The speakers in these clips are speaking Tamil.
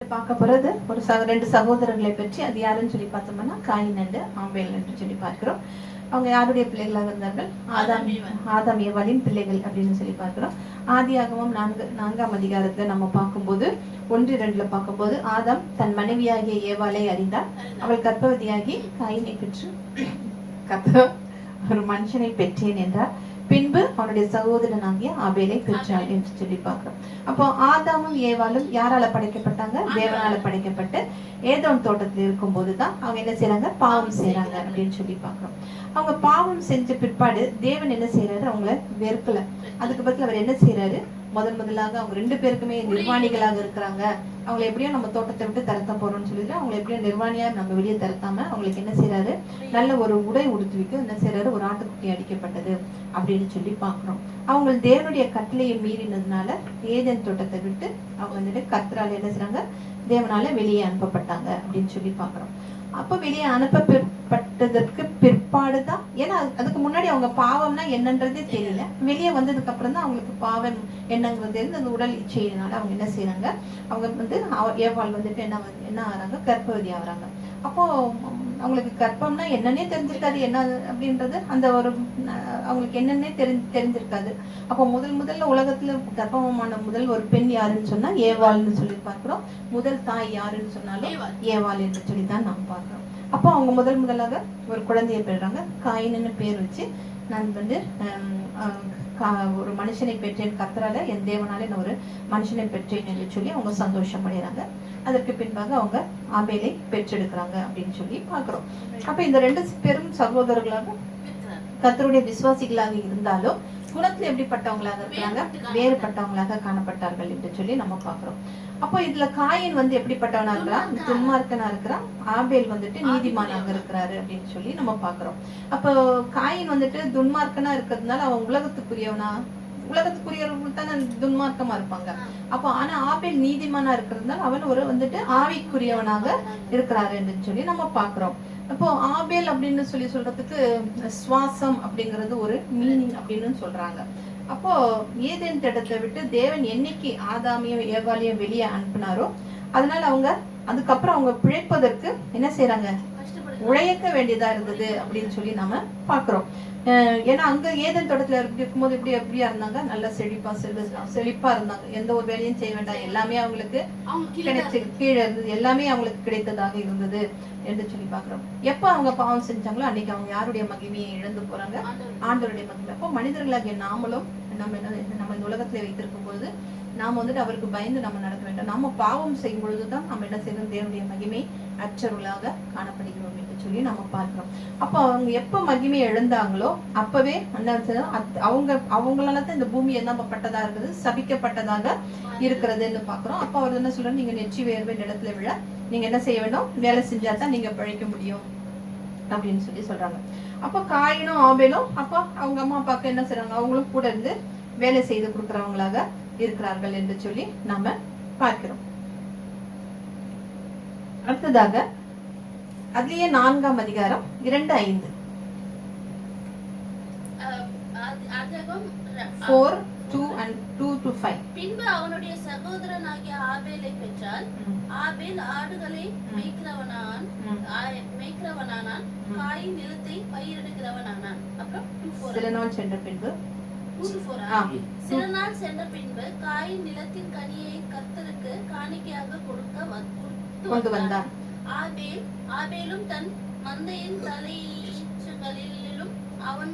பார்க்க போறது ஒரு ரெண்டு சகோதரர்களை பற்றி. அது யாருன்னு சொல்லி பார்த்தோம்னா காயின் அண்ட் ஆபேல் என்று சொல்லி பார்க்கிறோம். அவங்க யாருடைய பிள்ளைகளாக இருந்தார்கள்? ஆதாம் ஏவாளின் பிள்ளைகள் அப்படின்னு சொல்லி பார்க்கிறோம். ஆதியாகமம் 4ஆம் அதிகாரத்துல நம்ம பார்க்கும்போது 1:2 பார்க்கும்போது ஆதாம் தன் மனைவியாகிய ஏவாளை அறிந்தார். அவள் கர்ப்பவதியாகி காயினை பெற்று ஒரு மனுஷனை பெற்றேன் என்றார். பின்பு அவனுடைய சகோதரனாகிய ஆபேலை பெற்றாள் என்று சொல்லி பார்க்கிறோம். அப்போ ஆதாமும் ஏவாளும் யாரால படைக்கப்பட்டாங்க? தேவனால படைக்கப்பட்டு ஏதோன் தோட்டத்தில் இருக்கும் போதுதான் அவங்க என்ன செய்யறாங்க? பாவம் செய்யறாங்க அப்படின்னு சொல்லி பார்க்கிறோம். அவங்க பாவம் செஞ்ச பிற்பாடு தேவன் என்ன செய்யறாரு? அவங்கள வெறுக்கல. அதுக்கு பதில் அவர் என்ன செய்யறாரு? முதலாக அவங்க 2 பேருக்குமே நிர்வாணிகளாக இருக்கிறாங்க. அவங்களை எப்படியும் நம்ம தோட்டத்தை விட்டு தரத்த போறோம்னு சொல்லிட்டு அவங்க எப்படியும் நிர்வாணியா நம்ம வெளியே தரத்தாம அவங்களுக்கு என்ன செய்யறாரு? நல்ல ஒரு உடை உடுத்துவிக்கு என்ன செய்யறாரு? ஒரு ஆட்டுக்குட்டி அடிக்கப்பட்டது அப்படின்னு சொல்லி பாக்குறோம். அவங்க தேவனுடைய கட்டளையை மீறினதுனால ஏதேன் தோட்டத்தை விட்டு அவங்க வந்துட்டு கர்த்தரால என்ன செய்றாங்க? தேவனால வெளியே அனுப்பப்பட்டாங்க அப்படின்னு சொல்லி பாக்குறோம். அப்ப வெளியே அனுப்பப்பட்டதற்கு பிற்பாடுதான், ஏன்னா அதுக்கு முன்னாடி அவங்க பாவம்னா என்னன்றதே தெரியல. வெளியே வந்ததுக்கு அப்புறம் தான் அவங்களுக்கு பாவம் என்னங்கிறது அந்த உடல் இச்சையினால அவங்க என்ன செய்யறாங்க? அவங்க வந்து ஏவாள் வந்துட்டு என்ன ஆறாங்க? கர்ப்பவதி ஆகுறாங்க. அப்போ அவங்களுக்கு கர்ப்பம்னா என்னன்னே தெரிஞ்சிருக்காது, என்ன அப்படின்றது அந்த ஒரு அவங்களுக்கு என்னன்னே தெரிஞ்சிருக்காது. அப்போ முதல்ல உலகத்துல கர்ப்பமான முதல் ஒரு பெண் யாருன்னு சொன்னா ஏவாள்னு சொல்லி பார்க்கிறோம். முதல் தாய் யாருன்னு சொன்னாலும் ஏவாள் என்று சொல்லிதான் நாம் பார்க்கிறோம். அப்போ அவங்க முதலாக ஒரு குழந்தையை பெறுறாங்க. காயின்னு பேர் வச்சு நான் வந்து ஒரு மனுஷனை பெற்றேன், கர்த்தரால என் தேவனால நான் ஒரு மனுஷனை பெற்றேன் என்று சொல்லி அவங்க சந்தோஷம் அடைகிறாங்க. அதற்கு பின்பாக அவங்க ஆபேலை பெற்றெடுக்கிறாங்க அப்படின்னு சொல்லி பார்க்கிறோம். அப்ப இந்த 2 பெரும் சகோதரர்களாக கர்த்தருடைய விசுவாசிகளாக இருந்தாலும் குணத்துல எப்படிப்பட்டவங்களாக இருக்கிறாங்க? வேறுபட்டவங்களாக காணப்பட்டார்கள் என்று சொல்லி நம்ம பார்க்கிறோம். அப்போ இதுல காயின் வந்து எப்படிப்பட்டவனா இருக்கிறான்? துன்மார்க்கனா இருக்கிறான். ஆபேல் வந்துட்டு நீதிமானாக இருக்கிறாரு அப்படின்னு சொல்லி நம்ம பார்க்கிறோம். அப்போ காயின் வந்துட்டு துன்மார்க்கனா இருக்கிறதுனால அவன் உலகத்துக்குரியவர்கள் தானே துன்மார்க்கமா இருப்பாங்க. அப்போ ஆனா ஆபேல் நீதிமானா இருக்கிறதுனால அவன் ஒரு வந்துட்டு ஆவிக்குரியவனாக இருக்கிறாரு என்று சொல்லி நம்ம பார்க்கிறோம். அப்போ ஆபேல் அப்படின்னு சொல்றதுக்கு சுவாசம் அப்படிங்கிறது ஒரு மீனிங் அப்படின்னு சொல்றாங்க. அப்போ ஏதேன் இடத்தை விட்டு தேவன் என்னைக்கு ஆதாமையும் ஏவாளையும் வெளியே அனுப்பினாரோ அதனால அவங்க அதுக்கப்புறம் அவங்க பிழைப்பதற்கு என்ன செய்யறாங்க? உழைக்க வேண்டியதா இருந்தது அப்படின்னு சொல்லி நாம பாக்குறோம். ஏன்னா அங்க ஏதேன் தோட்டத்துல இருக்கும்போது எப்படியா இருந்தாங்க? நல்லா செழிப்பா இருந்தாங்க. எந்த ஒரு வேலையும் செய்ய வேண்டாம், எல்லாமே அவங்களுக்கு கிடைச்சு கீழே இருந்தது, எல்லாமே அவங்களுக்கு கிடைத்ததாக இருந்தது என்று சொல்லி பாக்குறோம். எப்ப அவங்க பாவம் செஞ்சாங்களோ அன்னைக்கு அவங்க யாருடைய மகிமையை இழந்து போறாங்க? ஆண்டவருடைய மகிமை. அப்போ மனிதர்களாகிய நாமளும் நம்ம இந்த உலகத்துல வைத்திருக்கும் பொழுது நாம வந்துட்டு அவருக்கு பயந்து நம்ம நடக்க வேண்டாம். நாம பாவம் செய்யும் பொழுதுதான் நம்ம என்ன செய்யறோம்? தேவனுடைய மகிமை அற்றவர்களாக காணப்படுகிறோம் என்று சொல்லி நம்ம பார்க்கிறோம். அப்ப அவங்க எப்ப மகிமை எழுந்தாங்களோ அப்பவே அவங்களால தான் இந்த பூமி என்னப்பட்டதா இருக்குது, சபிக்கப்பட்டதாக இருக்கிறதுன்னு பாக்குறோம். அப்ப அவர் என்ன சொல்றாரு? நீங்க நெற்றி வேர்வை நிலத்துல விழ நீங்க என்ன செய்ய வேண்டும்? வேலை செஞ்சாதான் நீங்க பழைக்க முடியும் அப்படின்னு சொல்லி சொல்றாங்க. அப்ப காயினும் ஆபேலும் அப்ப அவங்க அம்மா அப்பாவுக்கு என்ன செய்றாங்க? அவங்களும் கூட இருந்து வேலை செய்து கொடுக்கிறவங்களாக இருக்கிறார்கள் என்று சொல்லி நாம பார்க்கிறோம். அடுத்ததாக அதுலயே 4ஆம் அதிகாரம் 2:5 4:2-5. பின்பு அவனுடைய சகோதரனாகிய ஆபேலை பெற்றால் ஆபேல் ஆடுகளை மேய்க்கிறவனானான், காயின் நிலத்தை பயிரிடுகிறவனானான். அப்புறம் சில நாள் சென்ற பின்பு சில நாள் சென்ற பின்பு காயின் நிலத்தின் கனியை கர்த்தருக்கு காணிக்கையாக கொண்டு வந்தான். ஆபேலும் தன் மந்தையின் தலைகளிலும் அவன்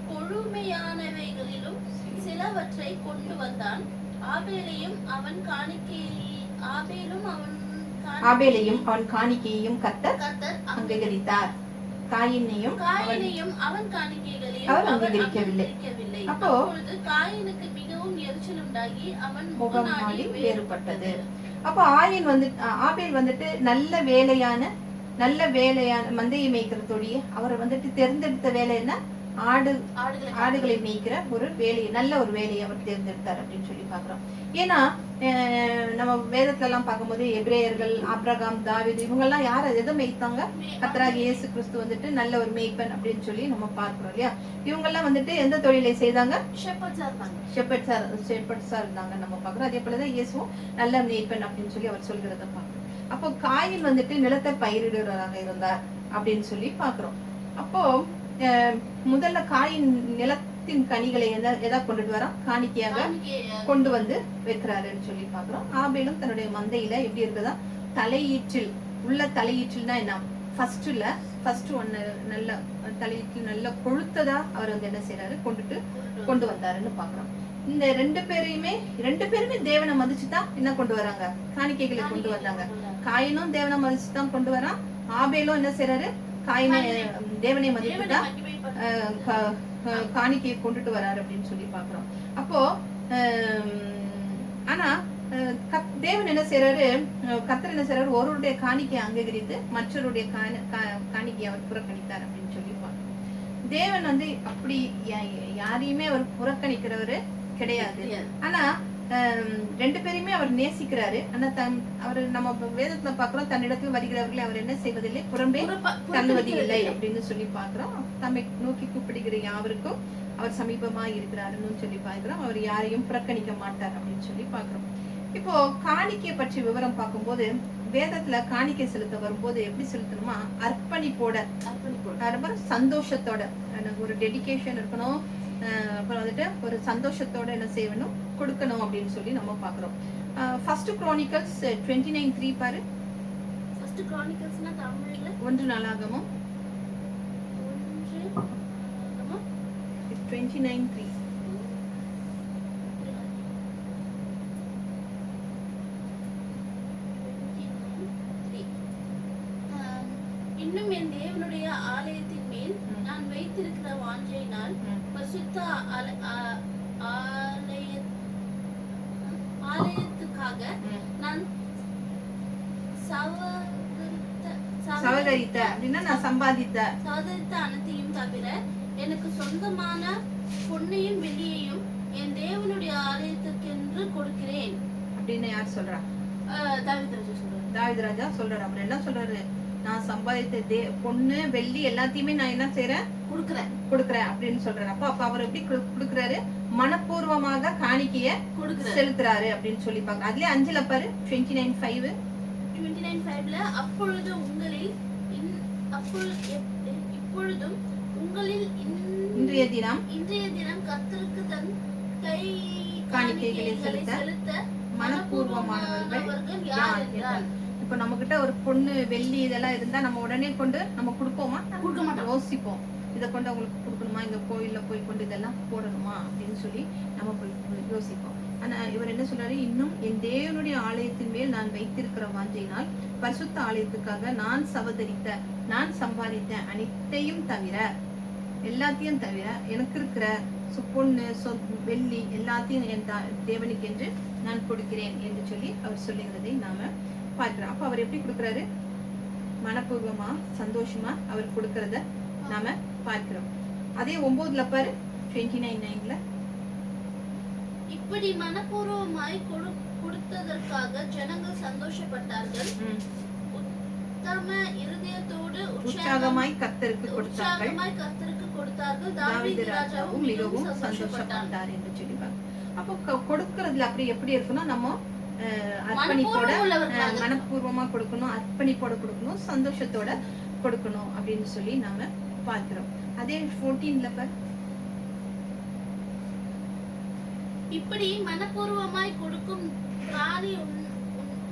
கொழுமையானவைகளிலும் சிலவற்றை கொண்டு வந்தான். ஆபேலையும் அவன் காணிக்கையையும் கர்த்தர் அங்கீகரித்தார். காயினையும் அவன் காணிக்கைகளையும் அவர் அங்கீகரிக்கவில்லை. அப்போ காயினுக்கு மிகவும் எரிச்சல் உண்டாகி அவன் முகமாடி வேறுபட்டது. அப்போ ஆபேல் வந்துட்டு நல்ல வேலையான மந்தையை மேய்க்கிற தொழில் அவர் வந்துட்டு தேர்ந்தெடுத்த வேலை என்ன? ஆடுகளை மேய்க்கிற ஒரு வேலையை, நல்ல ஒரு வேலையை அவர் தேர்ந்தெடுத்தார் அப்படின்னு சொல்லி பாக்குறோம். ஏன்னா நம்ம வேதத்துல எல்லாம் பார்க்கும்போது எபிரேயர்கள், ஆபிரகாம், தாவீது இவங்க எல்லாம் யார் எதை மேய்த்தாங்க? கர்த்தராகிய இயேசு கிறிஸ்து வந்துட்டு நல்ல ஒரு மேய்ப்பன் அப்படின்னு சொல்லி நம்ம பார்க்கிறோம் இல்லையா? இவங்க எல்லாம் வந்துட்டு எந்த தொழிலை செய்தாங்க? ஷெப்பர்ட்ஸா இருந்தாங்க நம்ம பார்க்கிறோம். அதே போலதான் இயேசுவும் நல்ல மேய்ப்பன் அப்படின்னு சொல்லி அவர் சொல்கிறத பார்க்கிறோம். அப்போ காயின் வந்துட்டு நிலத்தை பயிரிடுறவராக இருந்தார் அப்படின்னு சொல்லி பார்க்கிறோம். அப்போ முதல்ல காயின் நிலத்தின் கனிகளை எதா கொண்டுட்டு வரா? காணிக்கையாக கொண்டு வந்து வைக்கிறாருன்னு சொல்லி பாக்குறோம். ஆபேலும் தன்னுடைய மந்தையில எப்படி இருக்குதா? தலையீற்றில் உள்ள தலையீற்றில்னா என்ன? ஃபர்ஸ்ட் ஒன்னு நல்ல தலையீற்றில் நல்ல கொழுத்ததா அவர் வந்து என்ன செய்யறாரு? கொண்டு வந்தாருன்னு பாக்குறோம். இந்த ரெண்டு பேருமே தேவனை மதிச்சுதான் என்ன கொண்டு வராங்க? காணிக்கைகளை கொண்டு வந்தாங்க. காயினும் தேவனை மதிச்சுதான் கொண்டு வரான். ஆபேலும் என்ன செய்யறாரு? தேவனை மதிப்புதான் காணிக்கையை கொண்டுட்டு வராரு அப்படின்னு சொல்லி பாக்குறோம். அப்போ ஆனா தேவன் என்ன செய்யறாரு? கர்த்தர் என்ன செய்யறாரு? ஒருவருடைய காணிக்கையை அங்கீகரித்து மற்றவருடைய காணிக்கையை அவர் புறக்கணித்தார் அப்படின்னு சொல்லி பாக்குறோம். தேவன் வந்து அப்படி யாரையுமே அவர் புறக்கணிக்கிறவரு கிடையாது. ஆனா ரெண்டு பேருமே அவர் நேசிக்கிறாரு. ஆனா அவர் நம்ம வேதத்துல பாக்குறோம், தன்னிடத்தில் வருகிறவர்களை அவர் என்ன செய்வதில்லை, புறம்பே தள்ளுவதில்லை அப்படின்னு சொல்லி பாக்குறோம். தம்மை நோக்கி கூப்பிடுகிற யாவருக்கும் அவர் சமீபமா இருக்கிறாருன்னு சொல்லி பாக்குறோம். அவர் யாரையும் புறக்கணிக்க மாட்டார் அப்படின்னு சொல்லி பாக்குறோம். இப்போ காணிக்கை பற்றி விவரம் பார்க்கும்போது வேதத்துல காணிக்கை செலுத்த வரும்போது எப்படி செலுத்தணுமா? அர்ப்பணிப்போட, சந்தோஷத்தோட, எனக்கு ஒரு டெடிகேஷன் இருக்கணும். அப்புறம் வந்துட்டு ஒரு சந்தோஷத்தோட என்ன செய்யணும், கொடுக்கணும் அப்படின்னு சொல்லி நம்ம பாக்குறோம். ஃபர்ஸ்ட் குரோனிக்கல்ஸ் 29:3 பாரு. ஃபர்ஸ்ட் குரோனிக்கல்ஸ்னா தமிழ்ல 1 நாளாகமம் 29:3. இன்னும் என் தேவனுடைய ஆலயத்தின் மேல் நான் வைத்திருக்கிற வாஞ்சையினால் பரிசுத்த ஆலயத்துக்காக நான் சவதரித்த அப்படின்னா நான் சம்பாதித்த அனைத்தையும் தவிர எனக்கு சொந்தமான பொன்னையும் வெள்ளியையும் என் தேவனுடைய ஆலயத்துக்கென்று கொடுக்கிறேன் அப்படின்னு யார் சொல்றா? தாவீது ராஜா சொல்றாரு. அவர் என்ன சொல்றாரு? நான் சம்பாதித்த பொண்ணு வெள்ளி எல்லாத்தையுமே நான் என்ன செய்யறேன்? கொடுக்கறேன் அப்படின்னு சொல்றாரு. அப்ப அவர் எப்படி கொடுக்கறாரு? மனப்பூர்வமாக காணிக்கைய செலுத்துறாரு அப்படின்னு சொல்லி பாக்க. அதுலயே 5ல பாரு 29:5ல இப்பொழுதும் உங்களில் இன்றைய தினம் கர்த்தருக்கு தன் கை காணிக்கைகளை செலுத்த மனப்பூர்வமானவர்கள் யார் என்றால். இப்ப நம்ம கிட்ட ஒரு பொண்ணு வெள்ளி இதெல்லாம் இருந்தா நம்ம உடனே கொண்டு நம்ம கொடுப்போமா? கொடுக்க மாட்டோம். யோசிப்போம், இதை கொண்டு அவங்களுக்கு கொடுக்கணுமா, இந்த கோயில்ல போய் கொண்டு இதெல்லாம் போடணுமா அப்படின்னு சொல்லி நம்ம போய் யோசிப்போம். ஆனா இவர் என்ன சொல்றாரு? இன்னும் என் தேவனுடைய ஆலயத்தின் மேல் நான் வைத்திருக்கிற வாஞ்சையினால் பரிசுத்த ஆலயத்துக்காக நான் சம்பாதித்த அனைத்தையும் தவிர, எல்லாத்தையும் தவிர எனக்கு இருக்கிற பொண்ணு வெள்ளி எல்லாத்தையும் என் தேவனுக்கு என்று நான் கொடுக்கிறேன் என்று சொல்லி அவர் சொல்லுகிறதை நாம பார்க்கிறோம். அப்ப அவர் எப்படி கொடுக்கிறாரு? மனப்பூர்வமா சந்தோஷமா அவர் கொடுக்கறத நாம பார்க்கிறோம். அதே 9ல பாரு 29:9ல இப்படி மனப்பூர்வமாய் கொடுத்ததற்காக ஜனங்கள் சந்தோஷப்பட்டார்கள். உத்தம இருதயத்தோடு உற்சாகமாய் கர்த்தருக்கு கொடுத்தார்கள். தாவீது ராஜாவும் மிகவும் சந்தோஷப்பட்டார் என்று சொல்லிப்பாங்க. அப்போ கொடுக்கறதுல அப்படி எப்படி இருக்குன்னா, நம்ம அர்ப்பணிப்போட மனப்பூர்வமா கொடுக்கணும், அர்ப்பணிப்போட கொடுக்கணும், சந்தோஷத்தோட கொடுக்கணும் அப்படின்னு சொல்லி நாம பார்க்கிறோம். அதே 14ல பாரு. இப்படி மனப்பூர்வமாய் கொடுக்கும் பிராணி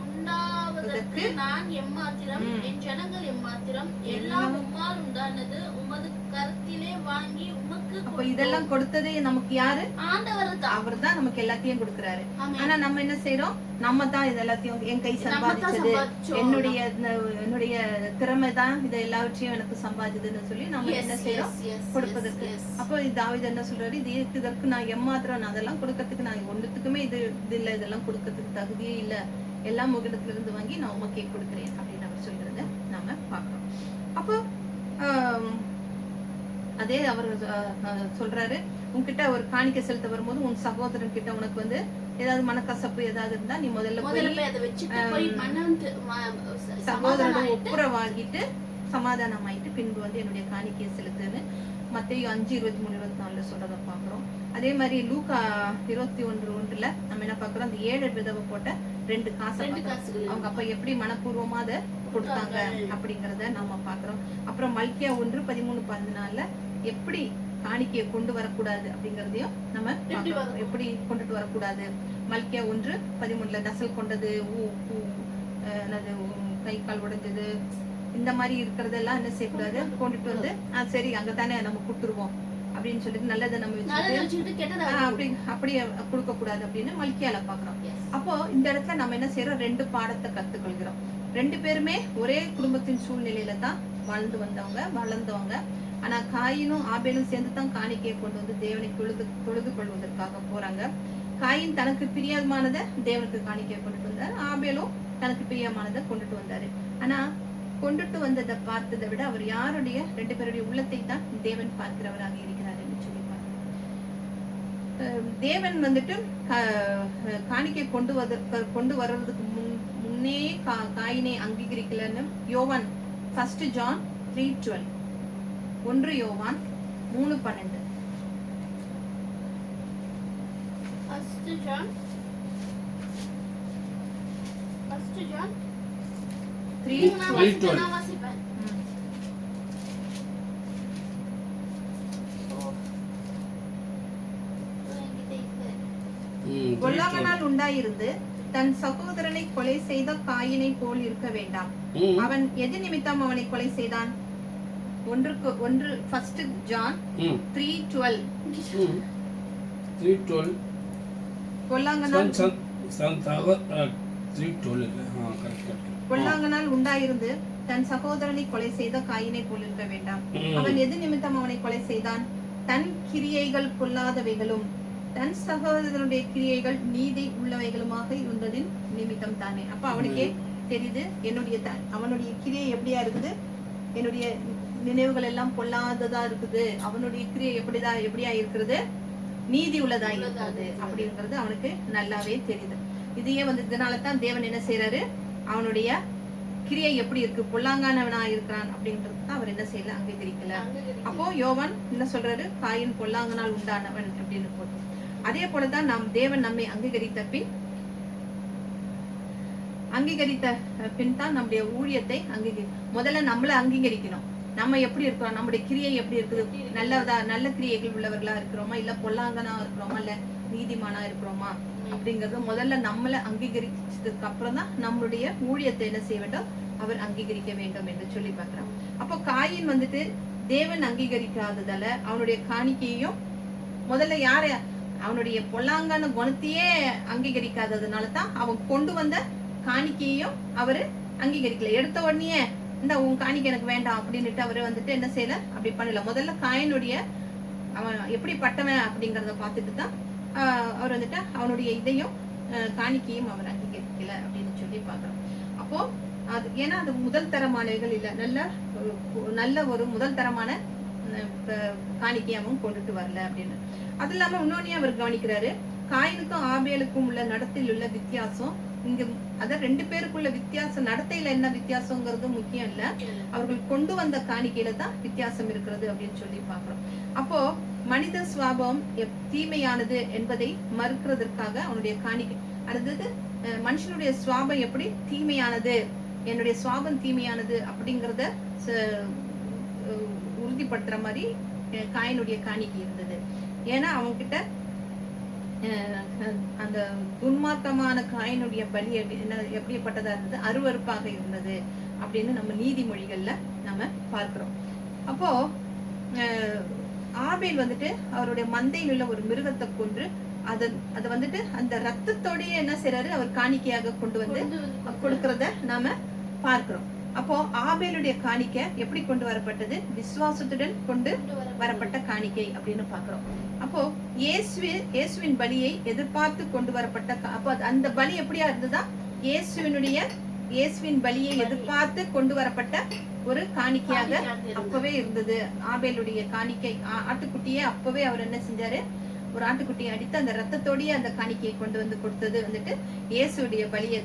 உண்டாவதற்கு நான் எம்மாத்திரம், என் ஜனங்கள் எம்மாத்திரம், எல்லாம் உம்மால் உண்டானது, உமது கருத்திலே வாங்கி உமக்கு. அப்ப இதெல்லாம் கொடுத்ததே நமக்கு யாரு? ஆண்டவர் தான். அவர் தான் நமக்கு எல்லாத்தையும் கொடுக்கிறாரு. ஆனா நம்ம என்ன செய்யறோம்? நம்ம தான் இது எல்லாத்தையும் என் கை சம்பாதிச்சது, என்னுடைய திறமை தான் இது எல்லாவற்றையும் எனக்கு சம்பாதிச்சதுன்னு சொல்லி நம்ம என்ன செய்யறோம்? கொடுப்பதற்கு. அப்போ தாவீது என்ன சொல்றாரு? இதற்கு நான் எம்மாத்திரம், நான் அதெல்லாம் கொடுக்கறதுக்கு நான் ஒன்றுத்துக்குமே இது இல்ல, இதெல்லாம் கொடுக்கறதுக்கு தகுதியே இல்ல, எல்லாம் உங்களிடத்துல இருந்து வாங்கி நான் உமக்கே கொடுக்கிறேன் அப்படின்னு அவர் சொல்றத நாம பார்க்கிறோம். அப்போ அதே அவர் சொல்றாரு, உன்கிட்ட ஒரு காணிக்கை செலுத்த வரும்போது உன் சகோதரன் கிட்ட உனக்கு வந்து ஏதாவது மனக்கசப்பு ஏதாவது இருந்தா நீ முதல்ல போய் அதை வச்சுட்டு போய் மன்னித்து சகோதரனோட ஒப்புரவாகிட்டு சமாதானமாயிட்டு பின்பு வந்து என்னுடைய காணிக்கையை செலுத்துன்னு மத்தேயு 5:23-24 சொல்றத பாக்குறோம். அதே மாதிரி லூக்கா 21:1 நம்ம என்ன பாக்குறோம், அந்த 7 விதவை போட்ட 2 காசை அவங்க அப்ப எப்படி மனப்பூர்வமா அதை கொடுத்தாங்க அப்படிங்கறத நாம பாக்குறோம். அப்புறம் மல்கியா 1:13-14 எப்படி காணிக்கையை கொண்டு வரக்கூடாது அப்படிங்கறதையும் நம்ம பாக்குறோம். எப்படி கொண்டுட்டு வரக்கூடாது. மல்கியா 1:13 நசல் கொண்டது, கை கால் உடைஞ்சது, இந்த மாதிரி இருக்கிறதெல்லாம் என்ன செய்யக்கூடாது, கொண்டுட்டு வந்து சரி அங்கதானே நம்ம கொடுத்துருவோம் அப்படின்னு சொல்லிட்டு நல்லதை நம்ம வச்சுட்டு அப்படியே கொடுக்க கூடாது அப்படின்னு மல்கியால பாக்குறோம். அப்போ இந்த இடத்துல நம்ம என்ன செய்யறோம், 2 பாடத்தை கத்துக்கொள்கிறோம். 2 பேருமே ஒரே குடும்பத்தின் சூழ்நிலையில தான் வளர்ந்தவங்க. ஆனா காயினும் ஆபேலும் சேர்ந்து தான் காணிக்கையை கொண்டு வந்து தேவனை தொழுது கொள்வதற்காக போறாங்க. காயின் தனக்கு பிரியமானதை தேவனுக்கு காணிக்கையை கொண்டுட்டு வந்தார், ஆபேலும் தனக்கு பிரியமானதை கொண்டுட்டு வந்தாரு. ஆனா கொண்டுட்டு வந்ததை பார்த்ததை விட அவர் யாருடைய 2 பேருடைய உள்ளத்தை தான் தேவன் பார்க்கிறவராக இருக்கிறார் என்று சொல்லி தேவன் வந்துட்டு காணிக்கை கொண்டு வர்றதுக்கு முன்னே காயினை அங்கீகரிக்கலன்னு யோவான் 1 ஜான் 3:12 1 யோவான் 3:12 1 ஜான் 3:12 பொல்லாங்கனால் உண்டாயிருந்து தன் சகோதரனை கொலை செய்த காயினை போல் இருக்க வேண்டாம். அவன் எது நிமித்தம் அவனை கொலை செய்தான்? 1 ஜான் 3:12 பொல்லாங்கனால் உண்டாயிருந்து தன் சகோதரனை கொலை செய்த காயினை போல் இருக்க வேண்டாம். அவன் எது நிமித்தம் அவனை கொலை செய்தான்? தன் கிரியைகள் பொல்லாதவைகளும் தன் சகோதரனுடைய கிரியைகள் நீதி உள்ளவைகளுமாக இருந்ததின் நிமித்தம் தானே. அப்ப அவனுக்கே தெரியுது அவனுடைய கிரியை எப்படியா இருக்குது, என்னுடைய நினைவுகள் எல்லாம் பொல்லாததா இருக்குது, அவனுடைய கிரியை எப்படியா இருக்கிறது, நீதி உள்ளதா இருக்கிறது அப்படிங்கிறது அவனுக்கு நல்லாவே தெரியுது. இதையே வந்து இதனாலதான் தேவன் என்ன செய்யறாரு, அவனுடைய கிரியை எப்படி இருக்கு, பொல்லாங்கானவனா இருக்கிறான் அப்படின்றது அவர் என்ன செய்யல, அங்கீகரிக்கல. அப்போ யோவான் என்ன சொல்றாரு, காயின் பொல்லாங்கனால் உண்டானவன் அப்படின்னு போட்டு. அதே போலதான் தேவன் நம்மை அங்கீகரித்த பின் தான் நம்முடைய ஊழியத்தை முதல்ல நம்மள அங்கீகரிக்கணும். நம்ம எப்படி இருக்கிறோம், நம்முடைய கிரியை எப்படி இருக்குது, நல்ல கிரியைகள் உள்ளவர்களா இருக்கிறோமா, இல்ல பொல்லாங்கனா இருக்கிறோமா, இல்ல நீதிமானா இருக்கிறோமா அப்படிங்கறது முதல்ல நம்மள அங்கீகரிச்சதுக்கு அப்புறம் தான் நம்மளுடைய ஊழியத்தை என்ன செய்ய வேண்டும், அவர் அங்கீகரிக்க வேண்டும் என்று சொல்லி பார்க்கிறோம். அப்போ காயின் வந்துட்டு தேவன் அங்கீகரிக்காததால அவனுடைய காணிக்கையும் முதல்ல அவனுடைய பொல்லாங்கான குணத்தையே அங்கீகரிக்காததுனாலதான் அவன் கொண்டு வந்த காணிக்கையும் அவரு அங்கீகரிக்கல. எடுத்த உடனே இந்த உன் காணிக்கை எனக்கு வேண்டாம் அப்படின்னுட்டு அவரு வந்துட்டு என்ன செய்யல, அப்படி பண்ணல. முதல்ல காயினுடைய அவன் எப்படி பட்டவன் அப்படிங்கறத பார்த்துட்டு தான் அவர் வந்துட்டு அவனுடைய இதையும் காணிக்கையும் அவர் அங்கீகரிக்கல அப்படின்னு சொல்லி பாக்குறோம். அப்போ அது ஏன்னா அது முதல் தரமானவைகள் இல்ல, நல்ல ஒரு முதல் தரமான காணிக்கையாவும் கொண்டுட்டு வரல அப்படின்னு. அது இல்லாம இன்னொன்னு அவர் கவனிக்கிறாரு, காயினுக்கும் ஆபேலுக்கும் உள்ள நடத்தையில் உள்ள வித்தியாசம். இங்க அத 2 பேருக்குள்ள வித்தியாசம், நடத்தையில என்ன வித்தியாசங்கிறது முக்கியம் இல்ல, அவர்கள் கொண்டு வந்த காணிக்கையில தான் வித்தியாசம் இருக்கிறது அப்படின்னு சொல்லி பாக்குறோம். அப்போ மனித சுவாபம் தீமையானது என்பதை மறுக்கிறதற்காக அவனுடைய காணிக்கை, அடுத்தது மனுஷனுடைய சுவாபம் எப்படி தீமையானது, என்னுடைய சுவாபம் தீமையானது அப்படிங்கறத உறுதிப்படுத்துற மாதிரி காயினுடைய காணிக்கை இருந்தது. ஏன்னா அவங்க கிட்ட அந்த துன்மார்க்கமான காயினுடைய பலி எப்படிப்பட்டதா இருந்தது, அருவருப்பாக இருந்தது அப்படின்னு நம்ம நீதிமொழிகள்ல நம்ம பார்க்கிறோம். அப்போ ஆபேல் வந்துட்டு அவருடைய மந்தையில் உள்ள ஒரு மிருகத்தை கொன்று அத வந்துட்டு அந்த ரத்தத்தோடய என்ன செய்யறாரு, அவர் காணிக்கையாக கொண்டு வந்து கொடுக்கறத நாம பார்க்கிறோம். அப்போ ஆபேலுடைய காணிக்கை எப்படி கொண்டு வரப்பட்டது, விசுவாசத்துடன் கொண்டு வரப்பட்ட காணிக்கை அப்படின்னு பாக்குறோம். அப்போ இயேசுவின் பலியை எதிர்பார்த்து கொண்டு வரப்பட்ட, அப்போ அந்த பலி எப்படியா இருந்ததா, இயேசுவினுடைய இயேசுவின் பலியை எதிர்பார்த்து கொண்டு வரப்பட்ட ஒரு காணிக்கையாக அப்பவே இருந்தது. ஆபேலுடைய காணிக்கை ஆட்டுக்குட்டியே அப்பவே அவர் என்ன செஞ்சாரு, ஒரு ஆட்டுக்குட்டியை அடித்து அந்த ரத்தத்தோடய அந்த காணிக்கையை கொண்டு வந்து கொடுத்தது வந்துட்டு இயேசுடைய பலியை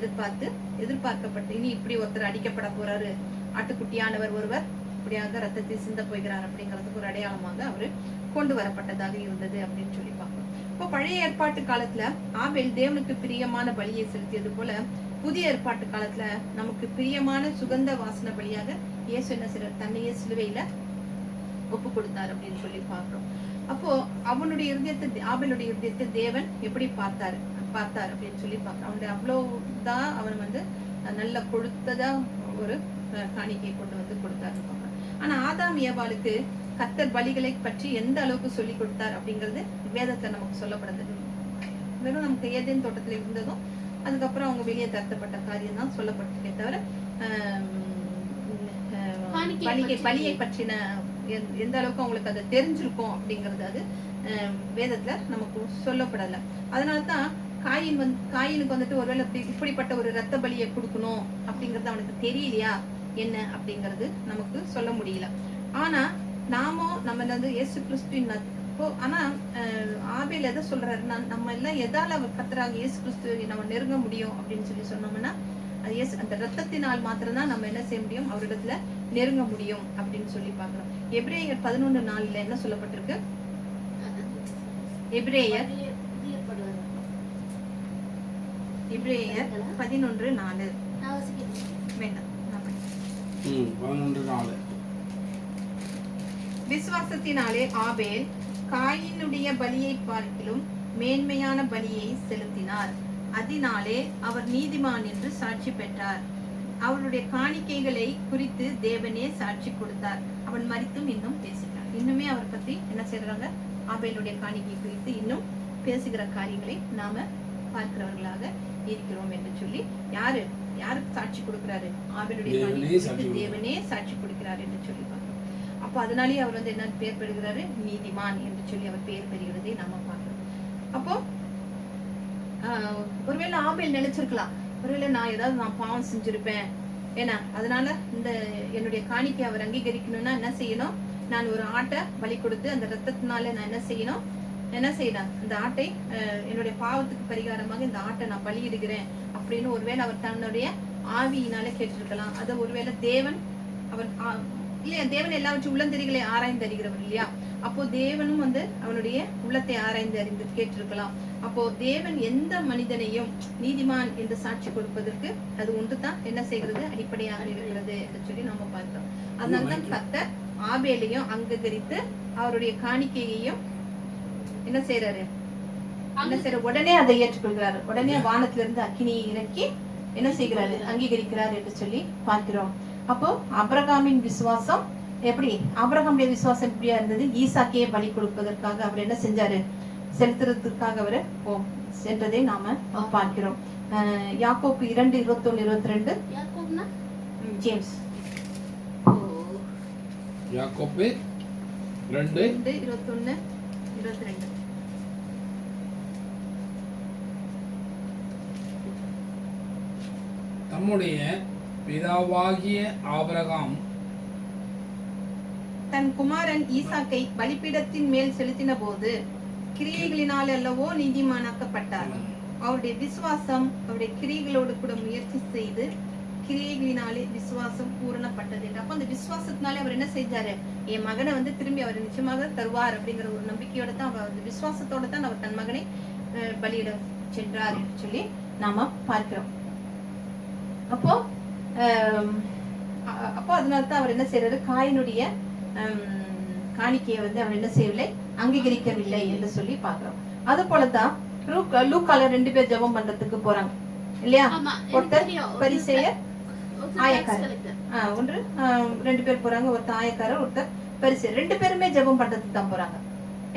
எதிர்பார்க்கப்பட்டு, இனி இப்படி ஒருத்தர் அடிக்கப்பட போறாரு, ஆட்டுக்குட்டியானவர் ஒருவர் இப்படியாக ரத்தத்தை சிந்த போகிறார் அப்படிங்கிறதுக்கு ஒரு அடையாளமாக அவரு கொண்டு வரப்பட்டதாக இருந்தது அப்படின்னு சொல்லி பார்க்கணும். இப்போ பழைய ஏற்பாட்டு காலத்துல ஆபேல் தேவனுக்கு பிரியமான பலியை செலுத்தியது போல புதிய ஏற்பாட்டு காலத்துல நமக்கு பிரியமான சுகந்த வாசன பலியாக இயேசு என்ன செய்றார், தன்னையே சிலுவையில ஒப்பு கொடுத்தார் அப்படின்னு சொல்லி பார்க்கிறோம். அப்போ அவனுடைய இருதயத்தை, ஆபேலுடைய இருதயத்தை தேவன் எப்படி பார்த்தார் அப்படின்னு சொல்லி பார்க்கிறோம். அவனுடைய அவ்வளவுதான் அவன் வந்து நல்ல கொழுத்ததா ஒரு காணிக்கையை கொண்டு வந்து கொடுத்தாரு. ஆனா ஆதாம் ஏவாளுக்கு கர்த்தர் பலிகளை பற்றி எந்த அளவுக்கு சொல்லி கொடுத்தார் அப்படிங்கிறது வேதத்துல நமக்கு சொல்லப்படுது. வெறும் நமக்கு ஏதேன் தோட்டத்துல இருந்ததும் அதுக்கப்புறம் அவங்க வெளியே தரப்பட்ட காரியம் தான் சொல்லப்பட்டிருக்கே தவிர பலியை பற்றின எந்த அளவுக்கு அவங்களுக்கு அது தெரிஞ்சிருக்கும் அப்படிங்கிறது அது வேதத்துல நமக்கு சொல்லப்படல. அதனாலதான் காயினுக்கு வந்துட்டு ஒருவேளை இப்படிப்பட்ட ஒரு ரத்த பலியை கொடுக்கணும் அப்படிங்கறது அவனுக்கு தெரியலையா என்ன அப்படிங்கிறது நமக்கு சொல்ல முடியல. ஆனா நம்ம வந்து இயேசு கிறிஸ்துவின் ஆனா ஆபேல் எதை சொல்றாருன்னா, நம்ம எல்லாம் எதால அவர் கத்துறாங்க இயேசு கிறிஸ்துவை நம்ம நெருங்க முடியும் அப்படின்னு சொல்லி சொன்னோம்னா, அது அந்த ரத்தத்தினால் மாத்திரம்தான் நம்ம என்ன செய்ய முடியும், அவரிடத்துல நெருங்க முடியும் அப்படின்னு சொல்லி பாக்குறோம். எபிரேயர் 11:4 என்ன சொல்லப்பட்டிருக்கு? எபிரேயர் 11:4 வேண்டாம். விசுவாசத்தினாலே ஆபேல் காயினுடைய பலியை பார்க்கிலும் மேன்மையான பலியை செலுத்தினார். அதனாலே அவர் நீதிமான் என்று சாட்சி பெற்றார். அவருடைய காணிக்கைகளை குறித்து தேவனே சாட்சி கொடுத்தார். அவன் மரித்தும் இன்னும் பேசுகிறார். இன்னுமே அவர் பத்தி என்ன செய்யறாங்க, ஆபேலுடைய காணிக்கை குறித்து இன்னும் பேசுகிற காரியங்களை நாம பார்க்கிறவர்களாக இருக்கிறோம் என்று சொல்லி யாருக்கு சாட்சி கொடுக்கிறாரு? ஆபேலுடைய காணிக்கை தேவனே சாட்சி கொடுக்கிறார் என்று சொல்லி பார்க்கிறோம். அப்போ அதனாலேயே அவர் வந்து என்ன பேர் பெறுகிறாரு, நீதிமான் என்று சொல்லி அவர் பேர் பெறுகிறதை நாம பார்க்கிறோம். அப்போ ஒருவேளை ஆபேல் நினைச்சிருக்கலாம், ஒருவேளை நான் பாவம் செஞ்சிருப்பேன், ஏன்னா அதனால இந்த என்னுடைய காணிக்கை அவர் அங்கீகரிக்கணும்னா என்ன செய்யணும், நான் ஒரு ஆட்டை பலி கொடுத்து அந்த ரத்தத்தினால நான் என்ன செய்யணும், அந்த ஆட்டை என்னுடைய பாவத்துக்கு பரிகாரமாக இந்த ஆட்டை நான் பலியிடுகிறேன் அப்படின்னு ஒருவேளை அவர் தன்னுடைய ஆவியினால கேட்டிருக்கலாம். அதை ஒருவேளை தேவன் அவர் இல்லையா, தேவன் எல்லாவற்றும் உள்ளந்தெரிகளை ஆராய்ந்து அறிகிறவர் இல்லையா, அப்போ தேவனும் வந்து அவனுடைய உள்ளத்தை ஆராய்ந்து அறிந்து கேட்டிருக்கலாம். அப்போ தேவன் எந்த மனிதனையும் நீதிமான் என்று சாட்சி கொடுப்பதற்கு அது ஒன்றுதான் என்ன செய்கிறது, அடிப்படையாக இருக்கிறது என்று சொல்லி நம்ம பார்த்தோம். அதனால்தான் கர்த்தர் ஆபேலையும் அங்கீகரித்து அவருடைய காணிக்கையையும் என்ன செய்யறாரு, உடனே அதை ஏற்றுக்கொள்கிறாரு. உடனே வானத்திலிருந்து அக்கினியை இறக்கி என்ன செய்கிறாரு, அங்கீகரிக்கிறார் என்று சொல்லி பார்க்கிறோம். அப்போ ஆபிரகாமின் விசுவாசம் எப்படி, ஆபிரகாமுடைய விசுவாசம் எப்படியா இருந்தது, ஈசாக்கையே பலி கொடுப்பதற்காக அவர் என்ன செஞ்சாரு, செலுத்துறதுக்காக அவர் சென்றதை நாம பார்க்கிறோம். யாக்கோப்பு 2:21-22 ஜேம்ஸ் யாக்கோப்பு 2:21-22 தம்முடைய பிதாவாகிய ஆபிரகாம் தன் குமாரன் ஈசாக்கை பலிபீடத்தின் மேல் செலுத்தின போது கிரியைகளினால் அல்லவோ நீதிமானாக்கப்பட்டார். அவருடைய விசுவாசம் அவருடைய கிரியைகளோடு கூட முயற்சி செய்து கிரியைகளினாலே விசுவாசம் பூரணப்பட்டது. அப்ப அந்த விசுவாசத்தினாலே அவர் என்ன செஞ்சாரு, என் மகனை வந்து திரும்பி அவர் நிச்சயமாக தருவார் அப்படிங்கிற ஒரு நம்பிக்கையோட தான் அவர் விசுவாசத்தோட தான் அவர் தன் மகனை பலியிட சென்றார் என்று சொல்லி நாம பார்க்கிறோம். அப்போ அதனால்தான் அவர் என்ன செய்யறாரு, காயினுடைய காணிக்கையை வந்து அவர் என்ன செய்யவில்லை, அங்கீகரிக்கவில்லை என்று சொல்லி பாக்குறோம். அது போலதான் லூக்கால 2 பேர் ஜெபம் பண்றதுக்கு போறாங்க இல்லையா, ஒருத்தர் பரிசேயர் ஆயக்காரர், 2 பேர் போறாங்க, ஒருத்தர் ஆயக்காரர் ஒருத்தர் பரிசேயர், 2 பேருமே ஜெபம் பண்றதுக்கு தான் போறாங்க.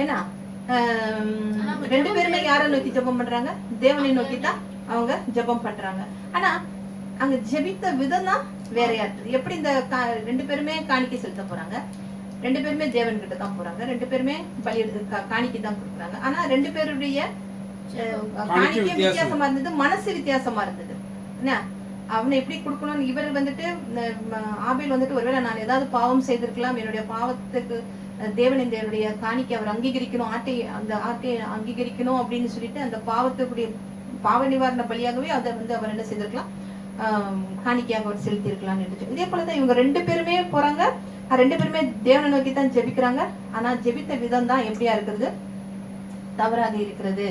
ஏன்னா 2 பேருமே யாரை நோக்கி ஜெபம் பண்றாங்க, தேவனை நோக்கி தான் அவங்க ஜெபம் பண்றாங்க. ஆனா அங்க ஜெபித்த விதம் தான் வேறையா இருக்கு. எப்படி இந்த 2 பேருமே காணிக்கை செலுத்த போறாங்க, 2 பேருமே தேவன் கிட்ட தான் போறாங்க, 2 பேருமே பலி காணிக்கை தான் கொடுக்குறாங்க. ஆனா 2 பேருடைய காணிக்கை வித்தியாசமா இருந்தது, மனசு வித்தியாசமா இருந்தது. என்ன அவனை எப்படி கொடுக்கணும்னு இவர் வந்துட்டு ஆபேல் வந்துட்டு ஒருவேளை நான் ஏதாவது பாவம் செய்திருக்கலாம், என்னுடைய பாவத்துக்கு தேவன் என்னுடைய காணிக்கை அவர் அங்கீகரிக்கணும், அந்த ஆட்டை அங்கீகரிக்கணும் அப்படின்னு சொல்லிட்டு அந்த பாவத்துக்குரிய பாவ நிவாரண பலியாகவே அதை வந்து அவர் என்ன செய்திருக்கலாம், காணிக்கையாக அவர் செலுத்தி இருக்கலாம் என்று சொல்லி. இதே போலதான் இவங்க 2 பேருமே போறாங்க, 2 பேருமே தேவனை நோக்கி தான் ஜெபிக்கிறாங்க. ஆனா ஜெபித்த விதம் தான் எப்படியா இருக்கிறது, தவறாக இருக்கிறது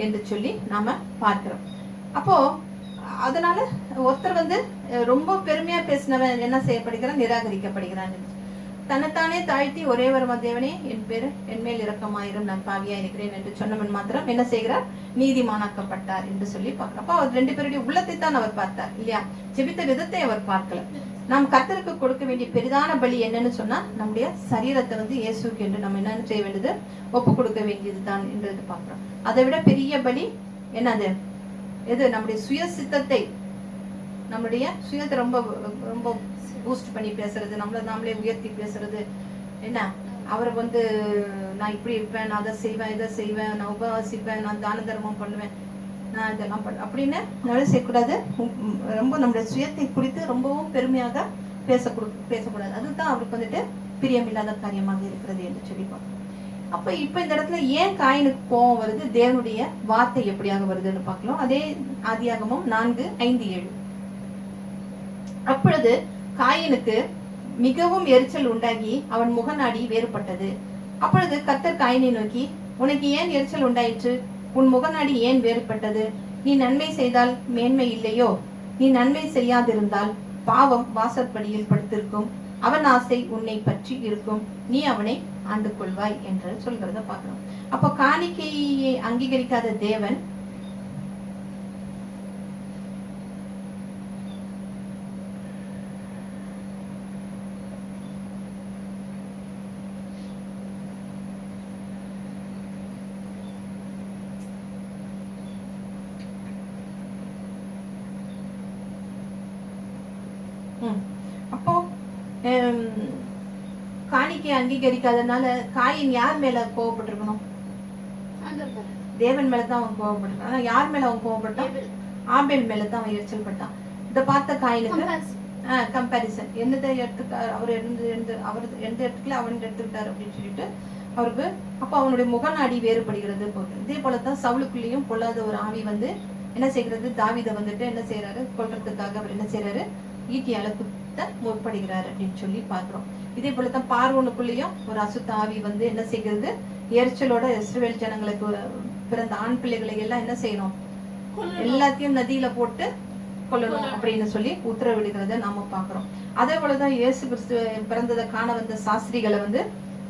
என்று சொல்லி நாம பார்க்கிறோம். அப்போ அதனால ஒருத்தர் வந்து ரொம்ப பெருமையா பேசினவன் என்ன செய்யப்படுகிறான், நிராகரிக்கப்படுகிறான். தன்னைத்தானே தாழ்த்தி ஒரே ஒரு தேவனே என் மேல் இரக்கமாயிரும், நான் பாவியா இருக்கிறேன் என்று சொன்னவன் மாத்திரம் என்ன செய்கிறார், நீதிமானாக்கப்பட்டார் என்று சொல்லி பார்க்கிறோம். அப்போ அவர் 2 பேருடைய உள்ளத்தை தான் அவர் பார்த்தார் இல்லையா, ஜெபித்த விதத்தை அவர் பார்க்கல. நாம் கர்த்தருக்கு கொடுக்க வேண்டிய பெரிதான பலி என்னன்னு சொன்னா நம்முடைய சரீரத்தை வந்து இயேசுக்கு என்று நம்ம என்ன செய்ய வேண்டியது, ஒப்பு கொடுக்க வேண்டியதுதான் என்றது பார்க்கிறோம். அதை விட பெரிய பலி என்னது, எது, நம்முடைய சுய சித்தத்தை, நம்முடைய சுயத்தை ரொம்ப ரொம்ப பூஸ்ட் பண்ணி பேசுறது, நாமளே உயர்த்தி பேசுறது. என்ன, அவரை வந்து நான் இப்படி இருப்பேன், நான் அதை செய்வேன், இதை செய்வேன், நான் உபவாசிப்பேன், நான் தான தர்மம் பண்ணுவேன், நான் இதெல்லாம் அப்படின்னு நம்மளே செய்யக்கூடாது. ரொம்ப நம்முடைய சுயத்தை குறித்து ரொம்பவும் பெருமையாக பேசக்கூடாது. அதுதான் அவருக்கு வந்துட்டு பிரியமில்லாத காரியமாக இருக்கிறது என்று சொல்லிப்போம். அப்ப இப்ப இந்த இடத்துல ஏன் காயினுக்கு கோபம் வருது, தேவனுடைய வார்த்தை எப்படியாக வருதுன்னு பார்க்கலாம். அதே ஆதியாகமம் 4:5-7. அப்பொழுது காயினுக்கு மிகவும் எரிச்சல் உண்டாகி அவன் முகநாடி வேறுபட்டது. அப்பொழுது கர்த்தர் காயினை நோக்கி, உனக்கு ஏன் எரிச்சல் உண்டாயிற்று, உன் முகநாடி ஏன் வேறுபட்டது, நீ நன்மை செய்தால் மேன்மை இல்லையோ, நீ நன்மை செய்யாதிருந்தால் பாவம் வாசற்படியில் படுத்திருக்கும், அவன் ஆசை உன்னை பற்றி இருக்கும், நீ அவனை ஆண்டு கொள்வாய் என்று சொல்கிறத பார்க்கிறோம். அப்போ காணிக்கையை அங்கீகரிக்காத தேவன் அப்போ காணிக்கை அங்கீகரிக்காதனால காயின் யார் மேல கோவப்பட்டிருக்கணும், தேவன் மேலதான் அவன் கோவப்பட்டான். ஆனா யார் மேல அவன் கோவப்பட்டான், ஆபேல் மேலதான் அவன் எரிச்சல் பட்டான். இதை பார்த்த காயினுக்கு கம்பாரிசன் என்னதை அவர் எந்த இடத்துல அவன் எடுத்துக்கிட்டாரு அப்படின்னு சொல்லிட்டு அவருக்கு அப்ப அவனுடைய முகநாடி வேறுபடுகிறது. இதே போலதான் சவுலுக்குள்ளேயும் பொல்லாத ஒரு ஆவி வந்து என்ன செய்கிறது, தாவீதை வந்துட்டு என்ன செய்யறாரு, கொல்றதுக்காக அவர் என்ன செய்யறாரு, ஈட்டியால குத்த முற்படுகிறார் அப்படின்னு சொல்லி பார்க்கிறோம். இதே போலதான் பார்வோனுக்குள்ளேயும் ஒரு அசுத்த ஆவி வந்து என்ன செய்கிறது, எரிச்சலோட இஸ்ரவேல் ஜனங்களுக்கு பிறந்த ஆண் பிள்ளைகளை எல்லாம் என்ன செய்யணும், எல்லாத்தையும் நதியில போட்டு கொல்லணும் அப்படின்னு சொல்லி உத்தரவிடுகிறத நாம பாக்குறோம். அதே போலதான் இயேசு கிறிஸ்து பிறந்ததை காண வந்த சாஸ்திரிகளை வந்து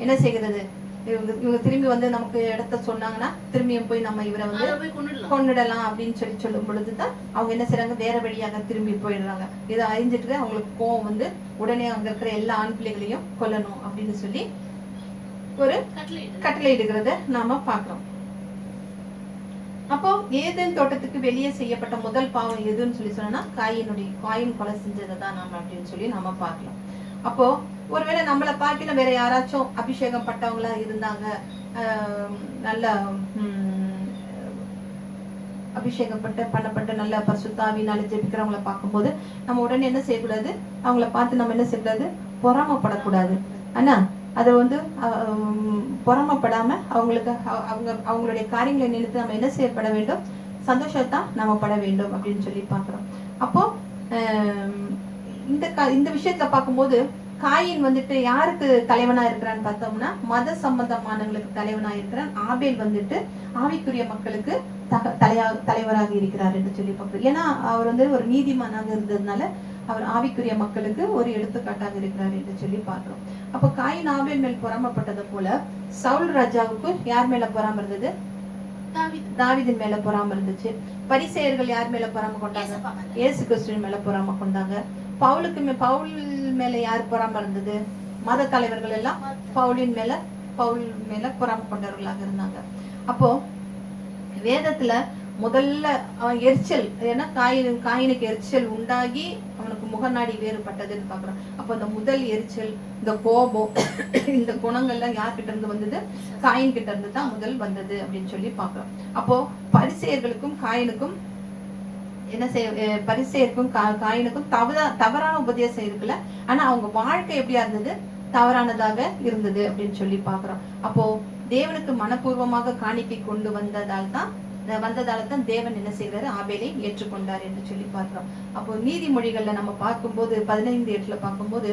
என்ன செய்கிறது, இவங்க திரும்பி வந்து நமக்கு இடத்த சொன்னாங்கன்னா திரும்பியும் போய் நம்ம இவரை வந்து கொன்னுடலாம் அப்படின்னு சொல்லும் பொழுதுதான் அவங்க என்ன செய்யறாங்க, வேற வழியாக திரும்பி போயிடுறாங்க. இதை அறிஞ்சிட்டு அவங்களுக்கு கோவம் வந்து உடனே அங்க இருக்கிற எல்லா ஆண் பிள்ளைகளையும் கொல்லணும் அப்படின்னு சொல்லி ஒரு கட்டளை இடுகிறத நாம பாக்குறோம். அப்போ ஏதேன் தோட்டத்துக்கு வெளியே செய்யப்பட்ட முதல் பாவம் எதுன்னு சொல்லி சொன்னா காயின் கொலை செஞ்சதை தான் நாம அப்படின்னு சொல்லி நாம பார்க்கலாம். அப்போ ஒருவேளை நம்மளை பார்க்கல வேற யாராச்சும் அபிஷேகம் பட்டவங்களா இருந்தாங்க, நல்ல பண்ணப்பட்ட நல்ல பரிசுத்தாவினால ஜெபிக்கிறவங்கள பார்க்கும்போது நம்ம உடனே என்ன செய்யக்கூடாது, அவங்கள பார்த்து நம்ம என்ன செய்யக்கூடாது, பொறாமப்படக்கூடாது. ஆனா அதை வந்து பொறாமப்படாம அவங்களுடைய காரியங்களை நினைத்து நம்ம என்ன செய்யப்பட வேண்டும், சந்தோஷத்தான் நம்ம பட வேண்டும் அப்படின்னு சொல்லி பார்க்கிறோம். அப்போ இந்த விஷயத்துல பார்க்கும்போது காயின் வந்துட்டு யாருக்கு தலைவனா இருக்கிறான்னு பார்த்தோம்னா மத சம்பந்தமானவங்களுக்கு தலைவனா இருக்கிறான். ஆபேல் வந்துட்டு ஆவிக்குரிய மக்களுக்கு தலைவராக இருக்கிறார் என்று சொல்லி பார்க்கிறோம். ஏன்னா அவர் வந்து ஒரு நீதிமானாக இருந்ததுனால அவர் ஆவிக்குரிய மக்களுக்கு ஒரு எடுத்துக்காட்டாக இருக்கிறார் என்று சொல்லி பார்க்கிறோம். அப்ப காயின் ஆபேல் மேல் பொறாமப்பட்டது போல சவுல் ராஜாவுக்கு யார் மேல பொறாம இருந்தது, தாவீதின் மேல பொறாம இருந்துச்சு. பரிசேயர்கள் யார் மேல பொறாம கொண்டாங்க, இயேசு கிறிஸ்துவின் மேல பொறாம கொண்டாங்க. பவுல் மேல யார் பொறாம இருந்தது, மத தலைவர்கள் எல்லாம் பவுல் மேல பொறாம கொண்டவர்களாக இருந்தாங்க. அப்போ வேதத்துல முதல்ல அவன் எரிச்சல், ஏன்னா காயினுக்கு எரிச்சல் உண்டாகி அவனுக்கு முகநாடி வேறுபட்டதுன்னு பாக்குறான். அப்போ அந்த முதல் எரிச்சல், இந்த கோபம், இந்த குணங்கள்லாம் யார்கிட்ட இருந்து வந்தது, காயின் கிட்ட இருந்து தான் முதல் வந்தது அப்படின்னு சொல்லி பாக்குறோம். அப்போ பரிசேயர்களுக்கும் காயினுக்கும் என்ன செய்ய பரிசேயருக்கும் காயினுக்கும் தவறான உபதேசம் இருக்குல்ல, ஆனா அவங்க வாழ்க்கை எப்படியா இருந்தது, தவறானதாக இருந்தது அப்படின்னு சொல்லி பாக்குறோம். அப்போ தேவனுக்கு மனப்பூர்வமாக காணிக்கை கொண்டு வந்ததால தான் தேவன் என்ன செய்யறாரு, ஆபேலை ஏற்றுக்கொண்டார் என்று சொல்லி பார்க்கிறோம். அப்போ நீதிமொழிகள்ல நம்ம பார்க்கும்போது 15:8 பார்க்கும்போது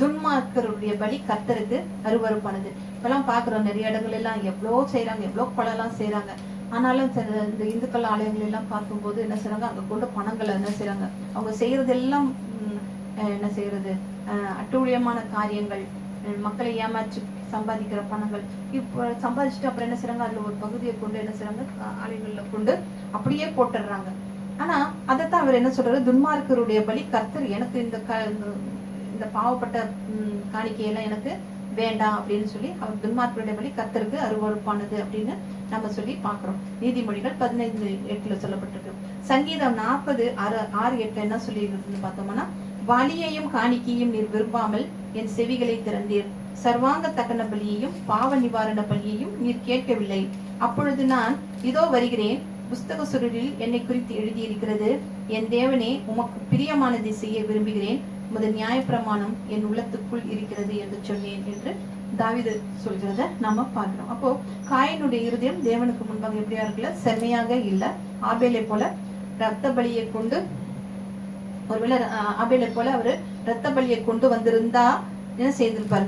துன்மார்க்கருடைய பலி கர்த்தருக்கு அருவருப்பானது. இப்பெல்லாம் பாக்குறோம் நிறைய இடங்கள் எல்லாம் எவ்வளவு செய்யறாங்க, எவ்வளவு கொலை எல்லாம் செய்யறாங்க. ஆனாலும் இந்த இந்துக்கள் ஆலயங்கள் எல்லாம் பார்க்கும்போது என்ன செய்யறாங்க, அங்க கொண்டு பணங்களை என்ன செய்யறாங்க, அவங்க செய்யறதெல்லாம் என்ன செய்யறது, அட்டூழியமான காரியங்கள், மக்களை ஏமாற்றி சம்பாதிக்கிற பணங்கள். இப்போ சம்பாதிச்சுட்டு அப்புறம் என்ன செய்யறாங்க, அதுல ஒரு பகுதியை கொண்டு என்ன செய்யறாங்க, ஆலயங்கள்ல கொண்டு அப்படியே போட்டுடுறாங்க. ஆனா அதைத்தான் அவர் என்ன சொல்றாரு, துன்மார்க்கருடைய பலி கர்த்தர் எனக்கு இந்த பாவப்பட்ட காணிக்கையெல்லாம் எனக்கு வேண்டாம் அப்படின்னு சொல்லி அவர் துன்மார்க்கருடைய பலி கர்த்தருக்கு அருவருப்பானது அப்படின்னு நம்ம சொல்லி பாக்குறோம். நீதிமொழிகள் 15:8 சொல்லப்பட்டிருக்கு. சங்கீதம் 40:6-8 என்ன சொல்லி இருக்குன்னு பார்த்தோம்னா, பலியையும் காணிக்கையும் நீர் விரும்பாமல் என் செவிகளை திறந்தீர், சர்வாங்க தகன பலியையும் பாவ நிவாரண பலியையும் நீர் கேட்கவில்லை. அப்பொழுது நான் இதோ வருகிறேன், புஸ்தக சுருளில் என்னை குறித்து எழுதியிருக்கிறது, என் தேவனே உமக்கு பிரியமானதை செய்ய விரும்புகிறேன், உமது நியாயப்பிரமாணம் என் உள்ளத்துக்குள் இருக்கிறது என்று சொன்னேன் என்று தாவீது சொல்கிறத நாம பார்க்கிறோம். அப்போ காயினுடைய இருதயம் தேவனுக்கு முன்பாக எப்படியா இருக்குல்ல, செம்மையாக இல்ல. ஆபேலை போல ரத்த பலியை கொண்டு, ஒருவேளை ஆபேலை போல அவரு ரத்த பலியை கொண்டு வந்திருந்தா என்ன செய்திருப்பாரு,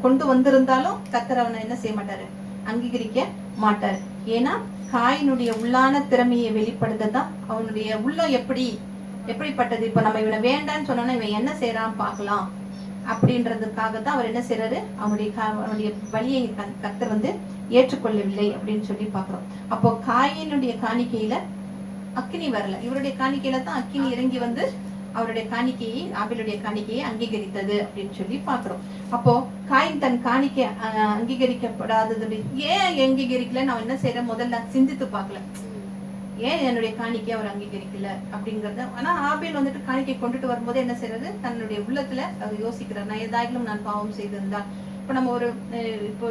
கொண்டு வந்திருந்தாலும் கர்த்தர் அவனை என்ன செய்ய மாட்டாரு, அங்கீகரிக்க மாட்டாரு. ஏன்னா காயினுடைய உள்ளான திறமையை வெளிப்படுத்ததான் அவனுடைய உள்ளம் எப்படிப்பட்டது. இப்ப நம்ம இவனை வேண்டான்னு சொன்னோம்னா இவன் என்ன செய்யறான்னு பாக்கலாம் அப்படின்றதுக்காக தான் அவர் என்ன செய்யறாரு, அவனுடைய பலியை கர்த்தர் ஏற்றுக்கொள்ளவில்லை அப்படின்னு சொல்லி பாக்குறோம். அப்போ காயினுடைய காணிக்கையில அக்கினி வரல, இவருடைய காணிக்கையில தான் அக்கினி இறங்கி அவருடைய காணிக்கையை, ஆபேலுடைய காணிக்கையை அங்கீகரித்தது அப்படின்னு சொல்லி பாக்குறோம். அப்போ காயின் தன் காணிக்கை அங்கீகரிக்கப்படாதது ஏன் அங்கீகரிக்கல, அவன் என்ன செய்யற, முதல்ல சிந்தித்து பார்க்கல, ஏன் என்னுடைய காணிக்கை அவர் அங்கீகரிக்கல அப்படிங்கறத. ஆனா ஆபேல் காணிக்கை கொண்டுட்டு வரும்போது என்ன செய்யறது, தன்னுடைய உள்ளத்துல அவர் யோசிக்கிறார், நான் ஏதாயிலும் நான் பாவம் செய்திருந்தால். இப்ப நம்ம ஒரு இப்போ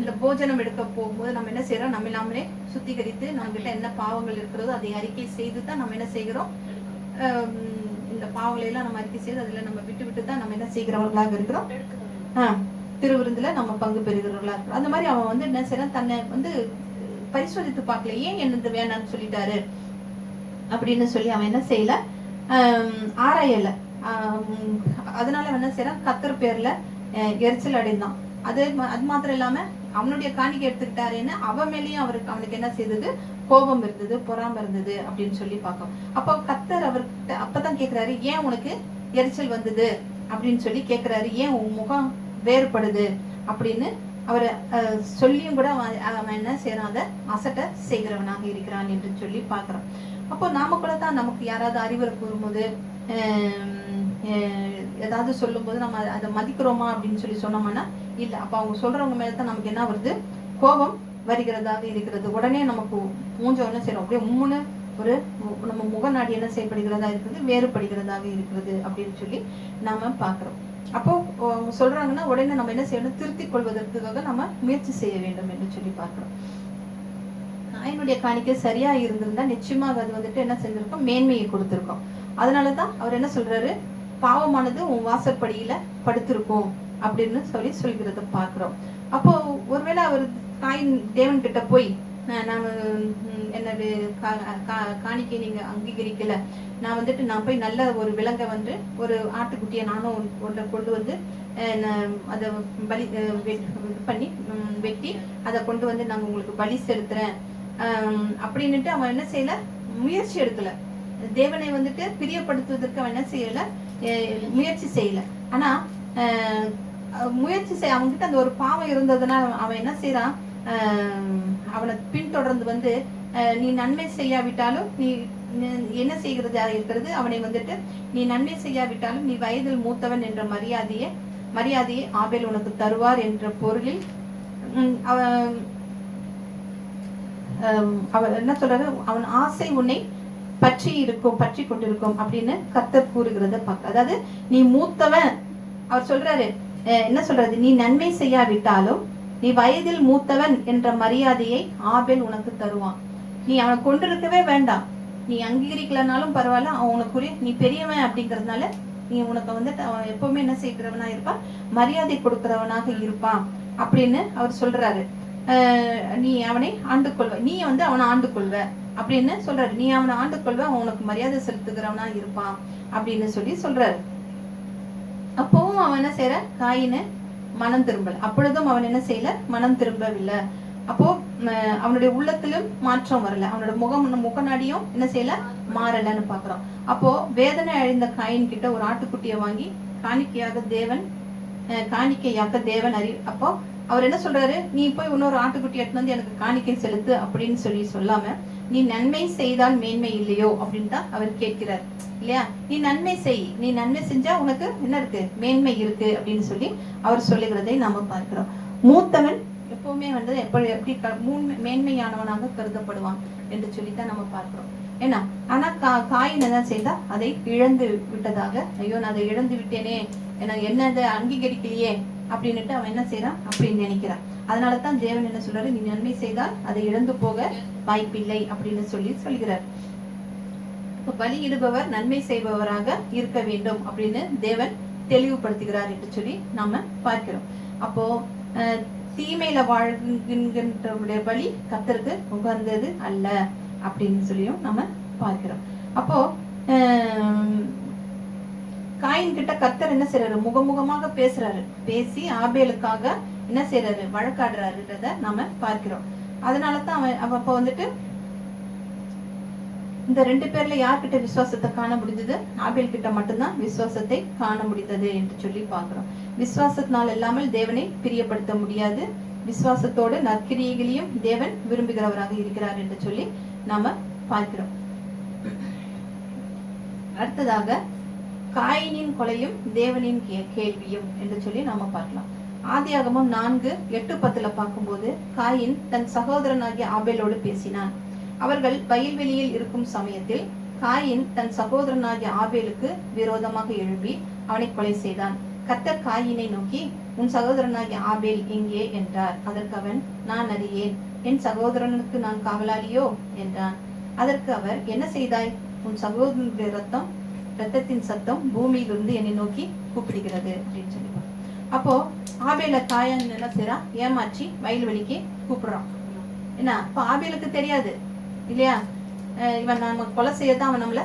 இந்த போஜனம் எடுக்க போகும்போது நம்ம என்ன செய்யறோம், நம்ம நாமளே சுத்திகரித்து நம்ம கிட்ட என்ன பாவங்கள் இருக்கிறதோ அதை அறிக்கை செய்து தான் நம்ம என்ன செய்கிறோம், இந்த பாவங்களை எல்லாம் நம்ம அறிக்கை செய்து அதுல நம்ம விட்டு தான் நம்ம என்ன செய்கிறவர்களாக இருக்கிறோம், திருவிருந்துல நம்ம பங்கு பெறுகிறவர்களா இருக்கிறோம். அந்த மாதிரி அவன் என்ன செய்யறான், தன்னை பரிசோதித்து பார்க்கல, ஏன் என்னது வேணான்னு சொல்லிட்டாரு அப்படின்னு சொல்லி அவன் என்ன செய்யல, ஆராயல. அதனால அவன் என்ன செய்யறான், கர்த்தர் பேர்ல எரிச்சல் அடைந்தான். அது மாத்திரம் இல்லாம அவனுடைய காணிக்கை எடுத்துக்கிட்டாருன்னு அவன் மேலேயும் அவனுக்கு என்ன செய்தது, கோபம் இருந்தது, பொறாம இருந்தது அப்படின்னு சொல்லி பார்க்கும். அப்போ கர்த்தர் அவர்கிட்ட அப்பதான் கேக்குறாரு, ஏன் உனக்கு எரிச்சல் வந்தது அப்படின்னு சொல்லி கேக்குறாரு, ஏன் உன் முகம் வேறுபடுது அப்படின்னு அவரை சொல்லியும் கூட அவன் என்ன செய்யறான், அதை அசட்ட செய்கிறவனாக இருக்கிறான் என்று சொல்லி பாக்குறான். அப்போ நாம கூட தான் நமக்கு யாராவது அறிவுரை கூறும்போது ஏதாவது சொல்லும் போது நம்ம அதை மதிக்கிறோமா அப்படின்னு சொல்லி சொன்னோம்னா இல்ல. அப்ப அவங்க சொல்றவங்க மேலதான் நமக்கு என்ன வருது, கோபம் வருகிறதாக இருக்கிறது. உடனே நமக்கு மூஞ்ச என்ன செய்யறோம், அப்படியே உம்முன்னு ஒரு நம்ம முகநாடி என்ன செய்யப்படுகிறதா இருக்குது, வேறுபடுகிறதாக இருக்கிறது அப்படின்னு சொல்லி நாம பாக்குறோம். அப்போ சொல்றாங்கன்னா உடனே நம்ம என்ன செய்யணும், திருத்திக் கொள்வதற்காக நம்ம முயற்சி செய்ய வேண்டும் என்று சொல்லி பார்க்கிறோம். காயினுடைய காணிக்கை சரியா இருந்திருந்தா நிச்சயமாக அது என்ன செஞ்சிருக்கோம், மேன்மையை கொடுத்திருக்கோம். அதனாலதான் அவர் என்ன சொல்றாரு, பாவமானது உன் வாசற்படியில படுத்திருக்கும் அப்படின்னு சொல்கிறத பாக்குறோம். அப்போ ஒருவேளை அவர் காயின் தேவன் கிட்ட போய் நான் என்னது காணிக்கை நீங்க அங்கீகரிக்கல, நான் நான் போய் நல்ல ஒரு விலங்கை ஒரு ஆட்டுக்குட்டியை நானும் ஒன்றை கொண்டு அதை பலி பண்ணி வெட்டி அதை கொண்டு நாங்க உங்களுக்கு பலி செலுத்துறேன் அப்படின்னுட்டு அவன் என்ன செய்யல, முயற்சி எடுக்கல. தேவனை பிரியப்படுத்துவதற்கு அவன் என்ன செய்யல, முயற்சி செய்யல. ஆனா முயற்சி செய்ய அவன்கிட்ட அந்த ஒரு பாவம் இருந்ததுனால அவன் என்ன செய்யறான், அவனை பின்தொடர்ந்து நீ நன்மை செய்யாவிட்டாலும் நீ என்ன செய்கிறதா இருக்கிறது, அவனை நீ நன்மை செய்யாவிட்டாலும் நீ வயதில் மூத்தவன் என்ற மரியாதையை ஆபேல் உனக்கு தருவார் என்ற பொருளில் அவன் என்ன சொல்றாரு, அவன் ஆசை உன்னை பற்றி கொண்டிருக்கும் அப்படின்னு கர்த்தர் கூறுகிறத பார்க்க. அதாவது நீ மூத்தவன், அவர் சொல்றாரு என்ன சொல்றது, நீ நன்மை செய்யாவிட்டாலும் நீ வயதில் மூத்தவன் என்ற மரியாதையை ஆபேல் உனக்கு தருவான். நீ அவனை கொண்டிருக்கவே வேண்டாம், நீ அங்கீகரிக்கலனாலும் பரவாயில்ல, அவன் உனக்குரிய நீ பெரியவன் அப்படிங்கறதுனால நீ உனக்கு வந்துட்டு அவன் எப்பவுமே என்ன செய்கிறவனா இருப்பான், மரியாதை கொடுக்கிறவனாக இருப்பான் அப்படின்னு அவர் சொல்றாரு. நீ அவனை ஆண்டு கொள்வ, நீ வந்து அவனை ஆண்டு கொள்வ அப்படின்னு சொல்றாரு. நீ அவனை ஆண்டு கொள்வ, அவன் உனக்கு மரியாதை செலுத்துகிறவனா இருப்பான் அப்படின்னு சொல்லி சொல்றாரு. அப்பவும் அவன் என்ன செய்யற, காயினு மனம் திரும்பல. அப்பொழுதும் அவன் என்ன செய்யல, மனம் திரும்பவில்லை. அப்போ அவனுடைய உள்ளத்திலும் மாற்றம் வரல, அவனோட முகநாடியும் என்ன செய்யல, மாறலன்னு பாக்குறோம். அப்போ வேதனை அழிந்த காயின் கிட்ட ஒரு ஆட்டுக்குட்டியை வாங்கி காணிக்கையாக தேவன் அப்போ அவர் என்ன சொல்றாரு, நீ போய் இன்னொரு ஆட்டுக்குட்டி எடுத்து வந்து எனக்கு காணிக்கை செலுத்து அப்படின்னு சொல்லி சொல்லாம, நீ நன்மை செய்தால் மேன்மை இல்லையோ அப்படின்னு தான் அவர் கேட்கிறார் இல்லையா. நீ நன்மை செய், நீ நன்மை செஞ்சா உனக்கு என்ன இருக்கு, மேன்மை இருக்கு அப்படின்னு சொல்லி அவர் சொல்லுகிறதை நாம பார்க்கிறோம். மூத்தவன் எப்பவுமே வந்து எப்படி மேன்மையானவனாக கருதப்படுவான் என்று சொல்லித்தான் நம்ம பார்க்கிறோம். ஏன்னா ஆனா காயின் என்ன செய்தா, அதை இழந்து விட்டதாக, ஐயோ நான் அதை இழந்து விட்டேனே, எனக்கு என்ன அதை அங்கீகரிக்கலையே அப்படின்னுட்டு அவன் என்ன செய்யறான் அப்படின்னு நினைக்கிறான். அதனாலதான் தேவன் என்ன சொல்றாரு, நீ நன்மை செய்தால் அதை இழந்து போக வாய்ப்பில்லை அப்படின்னு சொல்கிறார். பலியிடுபவர் நன்மை செய்பவராக இருக்க வேண்டும் அப்படின்னு தேவன் தெளிவுபடுத்துகிறார் என்று சொல்லி நாம பார்க்கிறோம். அப்போ தீமையில வாழ்கின்றவருடைய பலி கர்த்தருக்கு உகந்தது அல்ல அப்படின்னு சொல்லியும் நம்ம பார்க்கிறோம். அப்போ காயின் கிட்ட கர்த்தர் என்ன செய்யறாரு, முகமுகமாக பேசுறாரு, பேசி ஆபேலுக்காக என்ன செய்யறாரு, வழக்காடுறாருன்றத நாம பார்க்கிறோம். அதனாலதான் அவன் அப்ப வந்துட்டு இந்த 2 பேர்ல யார்கிட்ட விசுவாசத்தை காண முடிஞ்சது, ஆபேல் கிட்ட மட்டும்தான் விசுவாசத்தை காண முடிந்தது என்று சொல்லி பார்க்கிறோம். விசுவாசத்தினால் இல்லாமல் தேவனை பிரியப்படுத்த முடியாது. விசுவாசத்தோடு நற்கிரியைகளையும் தேவன் விரும்புகிறவராக இருக்கிறார் என்று சொல்லி நாம பார்க்கிறோம். அடுத்ததாக காயினின் கொலையும் தேவனின் கேள்வியும் என்று சொல்லி நாம பார்க்கலாம். ஆதியாகமம் 4:8-10 பார்க்கும்போது, காயின் தன் சகோதரனாகிய ஆபேலோடு பேசினான். அவர்கள் வயல்வெளியில் இருக்கும் சமயத்தில் காயின் தன் சகோதரனாகிய ஆபேலுக்கு விரோதமாக எழும்பி அவனை கொலை செய்தான். கர்த்தர் காயினை நோக்கி, உன் சகோதரனாகிய ஆபேல் எங்கே என்றார். அதற்கு அவன், நான் அறியேன், என் சகோதரனுக்கு நான் காவலாளியோ என்றான். அதற்கு அவர், என்ன செய்தாய், உன் சகோதரனுடைய ரத்தத்தின் சத்தம் பூமியிலிருந்து என்னை நோக்கி கூப்பிடுகிறது அப்படின்னு சொல்லி. அப்போ ஆபேல காயன் என்ன செய்யறான், ஏமாற்றி வயல்வெளிக்கு கூப்பிடுறான். என்ன, இப்ப ஆபேலுக்கு தெரியாது இல்லையா, இவன் நம்ம கொலை செய்யத்தான் அவன் நம்மள